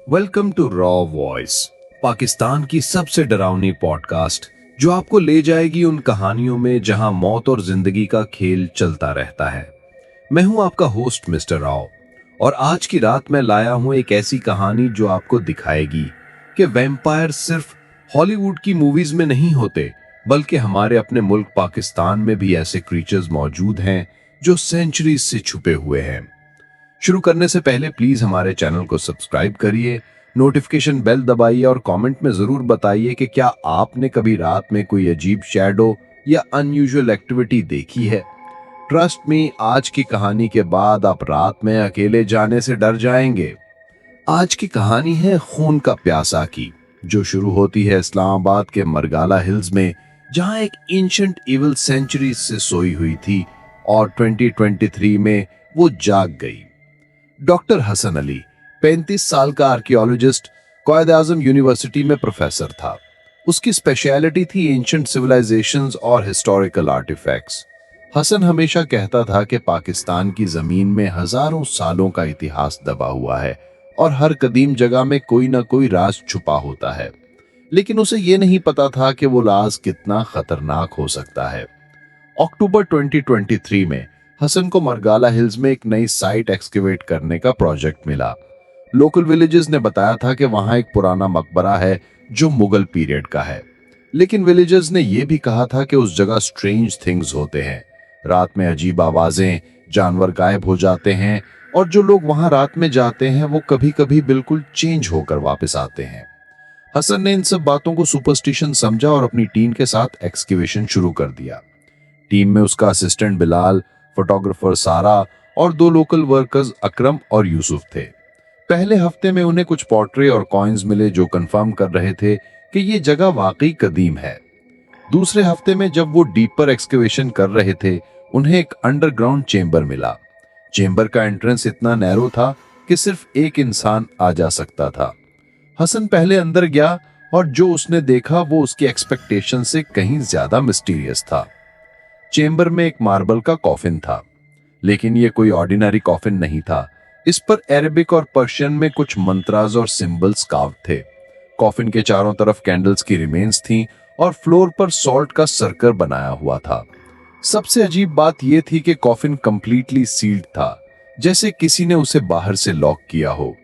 Welcome to Raw Voice, Pakistan की सबसे डरावनी पॉडकास्ट जो आपको ले जाएगी उन कहानियों में जहां मौत और जिंदगी का खेल चलता रहता है। मैं हूं आपका होस्ट मिस्टर राव और आज की रात मैं लाया हूं एक ऐसी कहानी जो आपको दिखाएगी कि वैम्पायर सिर्फ हॉलीवुड की मूवीज में नहीं होते, बल्कि हमारे अपने मुल्क पाकिस्तान में भी ऐसे क्रीचर्स मौजूद हैं जो सेंचुरीज से छुपे हुए हैं। शुरू करने से पहले प्लीज हमारे चैनल को सब्सक्राइब करिए, नोटिफिकेशन बेल दबाइए और कमेंट में जरूर बताइए कि क्या आपने कभी रात में कोई अजीब शैडो या अनयूजुअल एक्टिविटी देखी है। ट्रस्ट मी, आज की कहानी के बाद आप रात में अकेले जाने से डर जाएंगे। आज की कहानी है खून का प्यासा की, जो शुरू होती है इस्लामाबाद के मरगाला हिल्स में, जहां एक एंशिएंट इविल सेंचुरी से सोई हुई थी और 2023 में वो जाग गई। डॉक्टर हसन अली 35 साल का आर्कियोलॉजिस्ट क़ायद आज़म यूनिवर्सिटी में प्रोफेसर था। उसकी स्पेशलिटी थी एंशिएंट सिविलाइजेशंस और हिस्टोरिकल आर्टिफैक्ट्स। हसन हमेशा कहता था कि पाकिस्तान की जमीन में हजारों सालों का इतिहास दबा हुआ है और हर कदीम जगह में कोई ना कोई राज छुपा होता है, लेकिन उसे यह नहीं पता था कि वो राज कितना खतरनाक हो सकता है। अक्टूबर 2023 में हसन को मरगाला हिल्स में एक नई साइट एक्सकेवेट करने का प्रोजेक्ट मिला। लोकल विलेजेस ने बताया था कि वहां एक पुराना मकबरा है जो मुगल पीरियड का है, लेकिन विलेजर्स ने यह भी कहा था कि उस जगह स्ट्रेंज थिंग्स होते हैं। रात में अजीब आवाजें, जानवर गायब हो जाते हैं और जो लोग वहां रात में जाते हैं वो कभी कभी बिल्कुल चेंज होकर वापस आते हैं। हसन ने इन सब बातों को सुपरस्टिशन समझा और अपनी टीम के साथ एक्सकेवेशन शुरू कर दिया। टीम में उसका असिस्टेंट बिलाल, फोटोग्राफर सारा और दो लोकल वर्कर्स अकरम और यूसुफ थे। पहले हफ्ते में उन्हें कुछ पोर्ट्रे और कॉइन्स मिले जो कंफर्म कर रहे थे कि ये जगह वाकई कदीम है। दूसरे हफ्ते में जब वो डीपर एक्सकेवेशन कर रहे थे, उन्हें एक अंडरग्राउंड चेंबर मिला। चेंबर का एंट्रेंस इतना नैरो था कि सिर्फ एक इंसान आ जा सकता था। हसन पहले अंदर गया और जो उसने देखा वो उसकी एक्सपेक्टेशन से कहीं ज्यादा मिस्टीरियस था। चेंबर में एक मार्बल का कॉफिन था, लेकिन यह कोई ऑर्डिनरी कॉफिन नहीं था। इस पर अरेबिक और पर्शियन में कुछ मंत्राज और सिंबल्स कार्व्ड थे। कॉफिन के चारों तरफ कैंडल्स की रिमेन्स थीं और फ्लोर पर सॉल्ट का सर्कल बनाया हुआ था। सबसे अजीब बात यह थी कि कॉफिन कंप्लीटली सील्ड था, जैसे किसी ने उसे बाहर से लॉक किया हो।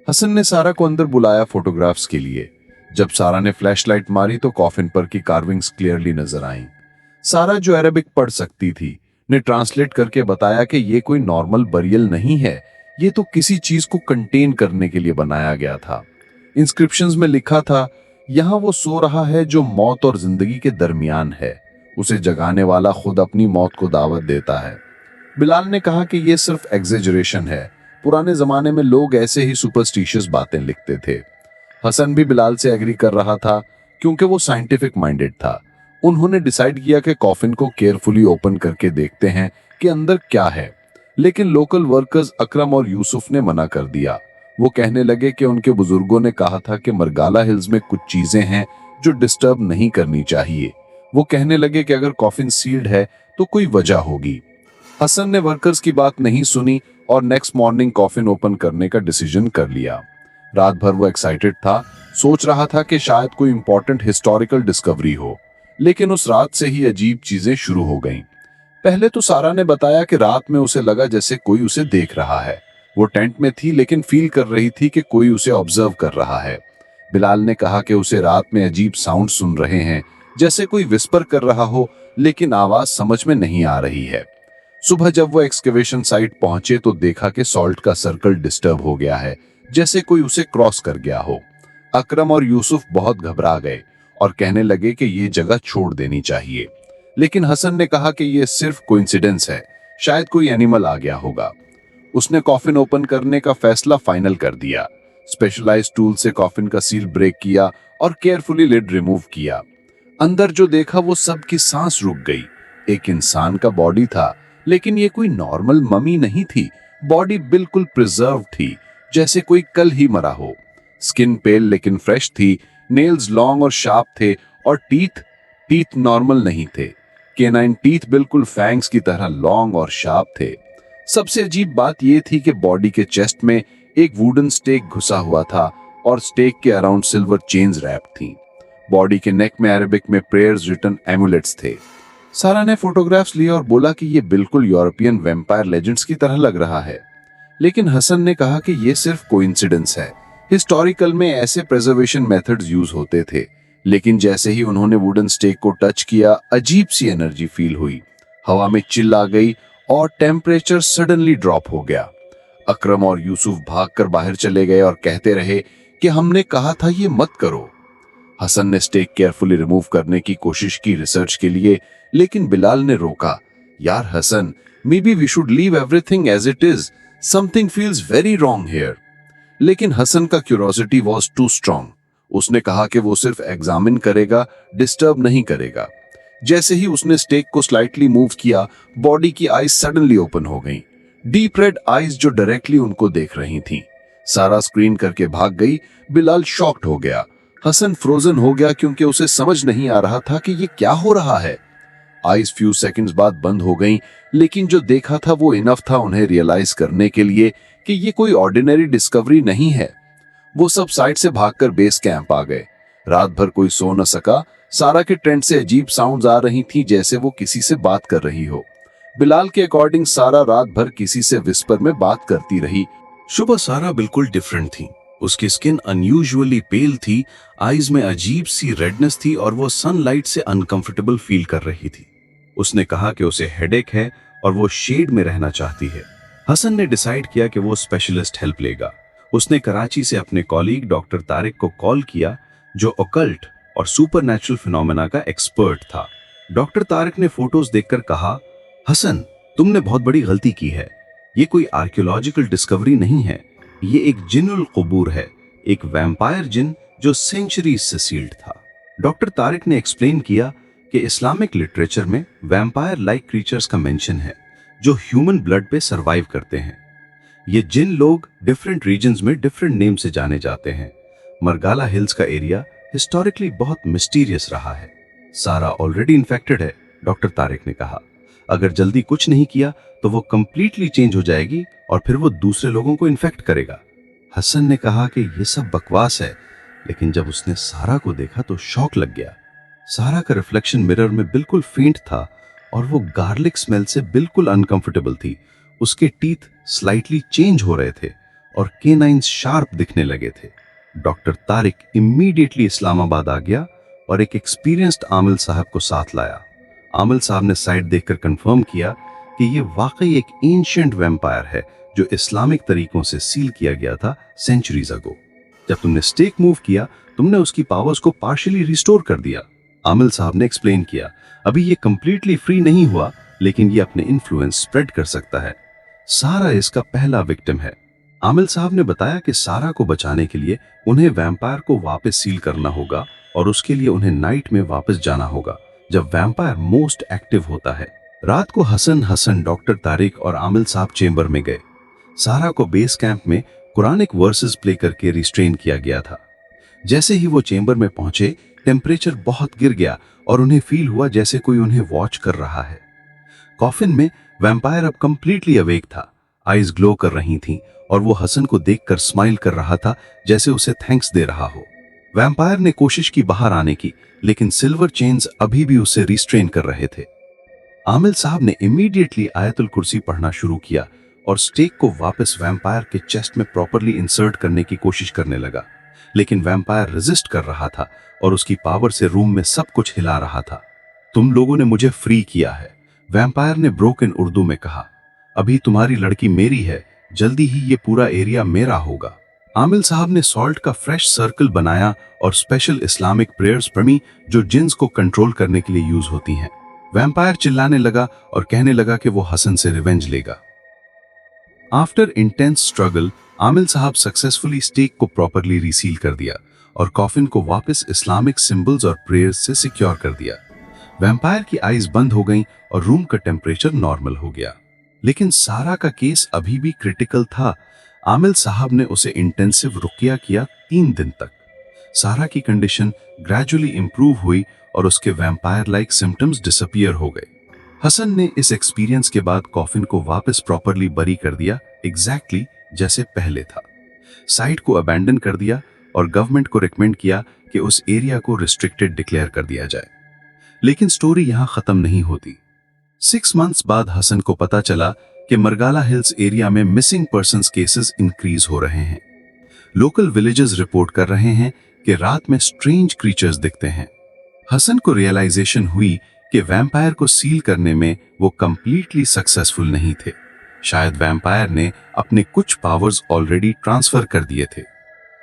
हसन ने सारा को अंदर बुलाया फोटोग्राफ्स के लिए। जब सारा ने फ्लैशलाइट मारी तो कॉफिन पर की कार्विंग्स क्लियरली नजर आईं। सारा, जो अरेबिक पढ़ सकती थी, ने ट्रांसलेट करके बताया कि यह कोई नॉर्मल बरियल नहीं है, यह तो किसी चीज को कंटेन करने के लिए बनाया गया था। इंस्क्रिप्शंस में लिखा था, यहां वो सो रहा है जो मौत और जिंदगी के दरमियान है, उसे जगाने वाला खुद अपनी मौत को दावत देता है। बिलाल ने कहा कि यह सिर्फ एग्जेजरेशन है, पुराने जमाने में लोग ऐसे ही सुपरस्टिशियस बातें लिखते थे। हसन भी बिलाल से एग्री कर रहा था क्योंकि वो साइंटिफिक माइंडेड था। उन्होंने डिसाइड किया कि कॉफिन को केयरफुली ओपन करके देखते हैं कि अंदर क्या है, लेकिन लोकल वर्कर्स अकरम और यूसुफ ने मना कर दिया। वो कहने लगे कि उनके बुजुर्गों ने कहा था कि मरगाला हिल्स में कुछ चीजें हैं जो डिस्टर्ब नहीं करनी चाहिए। वो कहने लगे कि अगर कॉफिन सील्ड है तो कोई वजह होगी। हसन ने वर्कर्स की बात नहीं सुनी और नेक्स्ट मॉर्निंग कॉफिन ओपन करने का डिसीजन कर लिया। रात भर वो एक्साइटेड था, सोच रहा था कि शायद कोई इंपॉर्टेंट हिस्टोरिकल डिस्कवरी हो, लेकिन उस रात से ही अजीब चीजें शुरू हो गईं। पहले तो सारा ने बताया कि रात में उसे लगा जैसे कोई उसे देख रहा है। वो टेंट में थी लेकिन फील कर रही थी कि कोई उसे ऑब्जर्व कर रहा है। बिलाल ने कहा कि उसे रात में अजीब साउंड सुन रहे हैं, जैसे कोई विस्पर कर रहा हो, लेकिन आवाज समझ में नहीं आ रही है। सुबह जब वो एक्सकेवेशन साइट पहुंचे तो देखा कि सॉल्ट का सर्कल डिस्टर्ब हो गया है, जैसे कोई उसे क्रॉस कर गया हो। अकरम और यूसुफ बहुत घबरा गए और कहने लगे कि ये जगह छोड़ देनी चाहिए, लेकिन हसन ने कहा कि ये सिर्फ कोइंसिडेंस है, शायद कोई एनिमल आ गया होगा। उसने कॉफिन ओपन करने का फैसला फाइनल कर दिया। स्पेशलाइज्ड टूल से कॉफिन का सील ब्रेक किया और केयरफुली लिड रिमूव किया। अंदर जो देखा वो सबकी सांस रुक गई। एक इंसान का बॉडी था, लेकिन ये कोई नॉर्मल ममी नहीं थी। बॉडी बिल्कुल प्रिजर्व थी, जैसे कोई कल ही मरा हो। स्किन पेल लेकिन फ्रेश थी, नेल्स लॉन्ग और शार्प थे और टीथ नॉर्मल नहीं थे। केनाइन टीथ बिल्कुल फैंग्स की तरह लॉन्ग और शार्प थे। सबसे अजीब बात यह थी कि बॉडी के चेस्ट में एक वुडन स्टेक घुसा हुआ था और स्टेक के अराउंड सिल्वर चेन्स रैप थी। बॉडी के नेक में अरेबिक में प्रेयर्स रिटन एमुलेट्स थे। सारा ने फोटोग्राफ्स लिए और बोला कि ये बिल्कुल यूरोपियन वैम्पायर लेजेंड्स की तरह लग रहा है। लेकिन हसन ने कहा कि ये सिर्फ कोइंसिडेंस है। हिस्टोरिकल में ऐसे प्रिजर्वेशन मेथड्स यूज होते थे। लेकिन जैसे ही उन्होंने वुडन स्टेक को टच किया, अजीब सी एनर्जी फील हुई। हवा में चिल्ल आ गई और टेम्परेचर सडनली ड्रॉप हो गया। अकरम और यूसुफ भागकर बाहर चले गए और कहते रहे कि हमने कहा था ये मत करो। हसन ने स्टेक केयरफुली रिमूव करने की कोशिश की रिसर्च के लिए, लेकिन बिलाल ने रोका। यार Hasan, maybe we should leave everything as it is, something feels very wrong here. लेकिन हसन का क्यूरोसिटी वॉज टू स्ट्रॉन्ग। उसने कहा कि वो सिर्फ एग्जामिन करेगा, डिस्टर्ब नहीं करेगा। जैसे ही उसने स्टेक को स्लाइटली मूव किया, बॉडी की आईज सडनली ओपन हो गई। डीप रेड आईज जो डायरेक्टली उनको देख रही थी। सारा स्क्रीन करके भाग गई। बिलाल शॉक्ड हो गया। हसन फ्रोजन हो गया क्योंकि उसे समझ नहीं आ रहा था कि ये क्या हो रहा है। आईज फ्यू सेकंड्स बाद बंद हो गईं, लेकिन जो देखा था वो इनफ था उन्हें रियलाइज करने के लिए कि ये कोई ऑर्डिनरी डिस्कवरी नहीं है। वो सब साइड से भागकर बेस कैंप आ गए। रात भर कोई सो न सका। सारा के टेंट से अजीब साउंड्स आ रही थी, जैसे वो किसी से बात कर रही हो। बिलाल के अकॉर्डिंग सारा रात भर किसी से विस्पर में बात करती रही। सुबह सारा बिल्कुल डिफरेंट थी। उसकी स्किन अनयूजुअली पेल थी, आईज में अजीब सी रेडनेस थी और वो सनलाइट से अनकंफर्टेबल फील कर रही थी। उसने कहा कि उसे हेडेक है और वो शेड में रहना चाहती है। हसन ने डिसाइड किया कि वो स्पेशलिस्ट हेल्प लेगा। उसने कराची से अपने कॉलीग डॉक्टर तारिक को कॉल किया, जो ऑकल्ट और सुपरनैचुरल फिनोमेना का एक्सपर्ट था। डॉक्टर तारिक ने फोटोज देखकर कहा, हसन, तुमने बहुत बड़ी गलती की है। ये कोई आर्कियोलॉजिकल डिस्कवरी नहीं है, ये एक जिनुल कुबूर है, एक वैम्पायर जिन जो सेंचुरीज से सील्ड था। डॉक्टर तारिक ने एक्सप्लेन किया कि इस्लामिक लिटरेचर में वैम्पायर लाइक क्रीचर्स का मेंशन है जो ह्यूमन ब्लड पे सरवाइव करते हैं। ये जिन लोग डिफरेंट रीजन्स में डिफरेंट नेम से जाने जाते हैं। मरगाला हिल्स का एरिया हिस्टोरिकली बहुत मिस्टीरियस रहा है। सारा ऑलरेडी इन्फेक्टेड है, डॉक्टर तारिक ने कहा। अगर जल्दी कुछ नहीं किया तो वो कंप्लीटली चेंज हो जाएगी और फिर वो दूसरे लोगों को इन्फेक्ट करेगा। हसन ने कहा कि ये सब बकवास है, लेकिन जब उसने सारा को देखा तो शॉक लग गया। सारा का रिफ्लेक्शन मिरर में बिल्कुल फेंट था और वो गार्लिक स्मेल से बिल्कुल अनकंफर्टेबल थी। उसके टीथ स्लाइटली चेंज हो रहे थे और केनाइंस शार्प दिखने लगे थे। डॉक्टर तारिक इमीडिएटली इस्लामाबाद आ गया और एक एक्सपीरियंस्ड आमिल साहब को साथ लाया। आमिल साहब ने साइट देखकर कंफर्म किया कि ये वाकई एक एंशिएंट वैम्पायर है जो इस्लामिक तरीकों से सील किया गया था सेंचुरीज अगो। जब तुमने स्टेक मूव किया, तुमने उसकी पावर्स को पार्शियली रिस्टोर कर दिया। आमिल साहब ने एक्सप्लेन किया, अभी ये कंप्लीटली फ्री नहीं हुआ, लेकिन ये अपने इन्फ्लुएंस स्प्रेड कर सकता है। सारा इसका पहला विक्टिम है। आमिल साहब ने बताया कि सारा को बचाने के लिए उन्हें वैम्पायर को वापस सील करना होगा और उसके लिए उन्हें नाइट में वापस जाना होगा जब वैम्पायर मोस्ट एक्टिव होता है। रात को हसन डॉक्टर तारिक और आमिल साहब चेंबर में गए। सारा को बेस कैंप में कुरानिक वर्सेस प्ले करके रिस्ट्रेन किया गया था। जैसे ही वो चेंबर में पहुंचे, टेम्परेचर बहुत गिर गया और उन्हें फील हुआ जैसे कोई उन्हें वॉच कर रहा है। कॉफिन में वैम्पायर अब कंप्लीटली अवेक था। आईज ग्लो कर रही थीं और वो हसन को देखकर स्माइल कर रहा था, जैसे उसे थैंक्स दे रहा हो। वैम्पायर ने कोशिश की बाहर आने की, लेकिन सिल्वर चेन्स अभी भी उसे रिस्ट्रेन कर रहे थे। आमिल साहब ने इमीडिएटली आयतुल कुर्सी पढ़ना शुरू किया और स्टेक को वापस वैम्पायर के चेस्ट में प्रॉपरली इंसर्ट करने की कोशिश करने लगा, लेकिन वैम्पायर रेजिस्ट कर रहा था और उसकी पावर से रूम में सब कुछ हिला रहा था। तुम लोगों ने मुझे फ्री किया है, वैम्पायर ने ब्रोकन उर्दू में कहा। अभी तुम्हारी लड़की मेरी है, जल्दी ही ये पूरा एरिया मेरा होगा। आमिल साहब ने सॉल्ट का फ्रेश सर्कल बनाया और स्पेशल इस्लामिक प्रेयर्स पढ़ी जो जिन्स को कंट्रोल करने के लिए यूज होती हैं। वैम्पायर चिल्लाने लगा और कहने लगा कि वो हसन से रिवेंज लेगा। आफ्टर इंटेंस स्ट्रगल, आमिल साहब सक्सेसफुली स्टेक को प्रॉपरली रिसील कर दिया और कॉफिन को वापस इस्लामिक सिंबल्स और प्रेयर्स से सिक्योर कर दिया। वैम्पायर की आईज बंद हो गईं और रूम का टेम्परेचर नॉर्मल हो गया। लेकिन सारा का केस अभी भी क्रिटिकल था। आमिल साहब ने उसे इंटेंसिव रुकिया किया 3 दिन तक। सारा की कंडीशन ग्रेजुअली इंप्रूव हुई और उसके वैम्पायर लाइक सिम्टम्स डिसअपीयर हो गए। हसन ने इस एक्सपीरियंस के बाद कॉफिन को वापस प्रॉपरली बरी कर दिया, एग्जैक्टली जैसे पहले था। साइट को अबैंडन कर दिया और गवर्नमेंट को रिकमेंड किया कि उस एरिया को रिस्ट्रिक्टेड डिक्लेयर कर दिया जाए। लेकिन स्टोरी यहां खत्म नहीं होती। 6 मंथ्स बाद हसन को पता चला कि मरगाला हिल्स एरिया में मिसिंग पर्संस केसेस इंक्रीज हो रहे हैं। लोकल विलेजेस रिपोर्ट कर रहे हैं कि रात में स्ट्रेंज क्रीचर्स दिखते हैं। हसन को रियलाइजेशन हुई कि वैम्पायर को सील करने में वो कंप्लीटली सक्सेसफुल नहीं थे। शायद वैम्पायर ने अपने कुछ पावर्स ऑलरेडी ट्रांसफर कर दिए थे,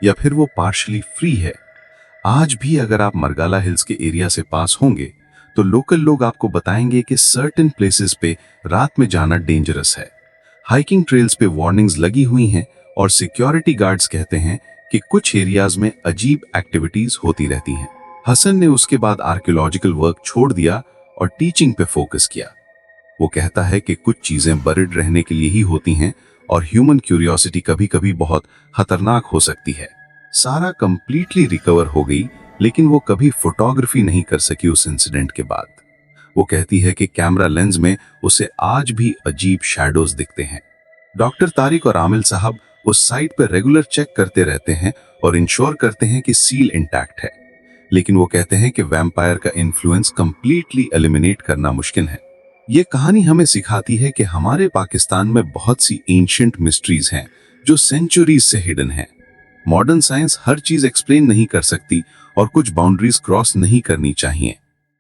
या फिर वो पार्शली फ्री है। आज भी अगर आप मरगाला हिल्स के एरिया से पास होंगे तो लोकल लोग आपको बताएंगे कि सर्टेन प्लेसेस पे रात में जाना डेंजरस है। हाइकिंग ट्रेल्स पे वार्निंग्स लगी हुई हैं और सिक्योरिटी गार्ड्स कहते हैं कि कुछ एरियाज में अजीब एक्टिविटीज होती रहती हैं। हसन ने उसके बाद आर्कियोलॉजिकल वर्क छोड़ दिया और टीचिंग पे फोकस किया। वो कहता है कि कुछ चीजें बरिड रहने के लिए ही होती हैं और ह्यूमन क्यूरियोसिटी कभी कभी बहुत खतरनाक हो सकती है। सारा कंप्लीटली रिकवर हो गई, लेकिन वो कभी फोटोग्राफी नहीं कर सकी उस इंसिडेंट के बाद। वो कहती है कि कैमरा लेंस में उसे आज भी अजीब शैडोज दिखते हैं। डॉक्टर तारिक और आमिल साहब उस साइट पर रेगुलर चेक करते रहते हैं और इंश्योर करते हैं कि सील इंटैक्ट है, लेकिन वो कहते हैं कि वैम्पायर का इन्फ्लुएंस कंप्लीटली एलिमिनेट करना मुश्किल है। ये कहानी हमें सिखाती है कि हमारे पाकिस्तान में बहुत सी एंशिएंट मिस्ट्रीज हैं जो सेंचुरीज से हिडन हैं। मॉडर्न साइंस हर चीज एक्सप्लेन नहीं कर सकती और कुछ बाउंड्रीज क्रॉस नहीं करनी चाहिए।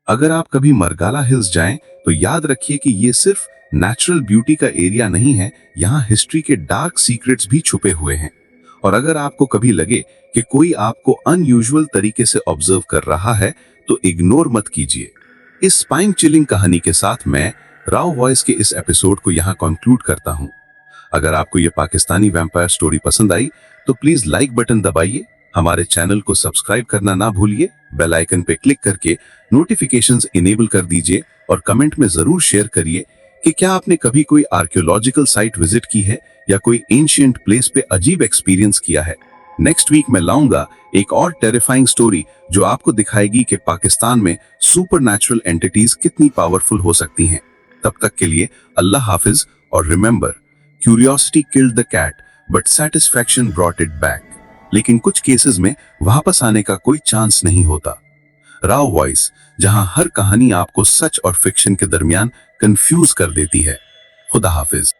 अगर आप कभी मरगाला हिल्स जाएं तो याद रखिए कि ये सिर्फ नेचुरल ब्यूटी का एरिया नहीं है, यहाँ हिस्ट्री के डार्क सीक्रेट्स भी छुपे हुए हैं। और अगर आपको कभी लगे कि कोई आपको अनयूजुअल तरीके से ऑब्जर्व कर रहा है तो इग्नोर मत कीजिए। इस स्पाइन चिलिंग कहानी के साथ मैं राव वॉइस के इस एपिसोड को यहाँ कंक्लूड करता हूँ। अगर आपको ये पाकिस्तानी वैम्पायर स्टोरी पसंद आई तो प्लीज लाइक बटन दबाइए, हमारे चैनल को सब्सक्राइब करना ना भूलिए, बेल आइकन पे क्लिक करके नोटिफिकेशंस इनेबल कर दीजिए और कमेंट में जरूर शेयर करिए कि क्या आपने कभी कोई आर्कियोलॉजिकल साइट विजिट की है या कोई एंशिएंट प्लेस पे अजीब एक्सपीरियंस किया है। नेक्स्ट वीक मैं लाऊंगा एक और टेरिफाइंग स्टोरी जो आपको दिखाएगी कि पाकिस्तान में सुपरनैचुरल एंटिटीज कितनी पावरफुल हो सकती हैं। तब तक के लिए अल्लाह हाफिज और remember, curiosity killed the cat but satisfaction brought it back. लेकिन कुछ केसेस में वापस आने का कोई चांस नहीं होता। राव वॉइस, जहां हर कहानी आपको सच और फिक्शन के दरमियान कंफ्यूज कर देती है। खुदा हाफिज।